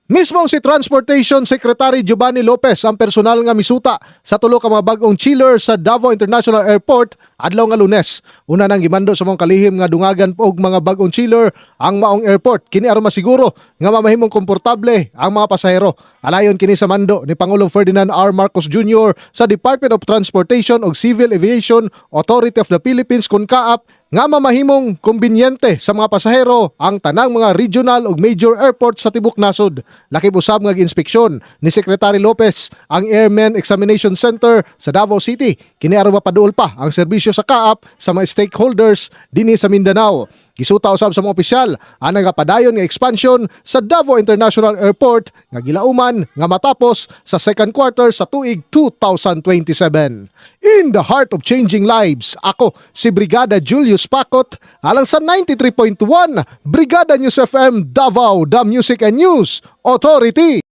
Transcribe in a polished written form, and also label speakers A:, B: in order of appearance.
A: Mismong si Transportation Secretary Giovanni Lopez ang personal nga misuta sa tulo ka mga bag-ong chiller sa Davao International Airport adlaw nga Lunes. Una nang gimando sa mong kalihim nga dungagan og mga bag-ong chiller ang maong airport. Kini aron masiguro nga mamahimong komportable ang mga pasahero. Alayon kini sa mando ni Pangulong Ferdinand R. Marcos Jr. sa Department of Transportation ug Civil Aviation Authority of the Philippines (CONCAAP) nga mamahimong kumbinyente sa mga pasahero ang tanang mga regional ug major airport sa tibok nasod. Lakip usab nga ginspeksyon ni Secretary Lopez ang Airmen Examination Center sa Davao City. Kini aron mapaduol pa ang serbisyo sa CAAP sa mga stakeholders dinhi sa Mindanao. Gisuta usab sa mga opisyal ang nagapadayon nga expansion sa Davao International Airport nga gilauman nga matapos sa second quarter sa tuig 2027. In the heart of changing lives, ako si Brigada Julius Pacot alang sa 93.1 Brigada News FM Davao, the Music and News Authority.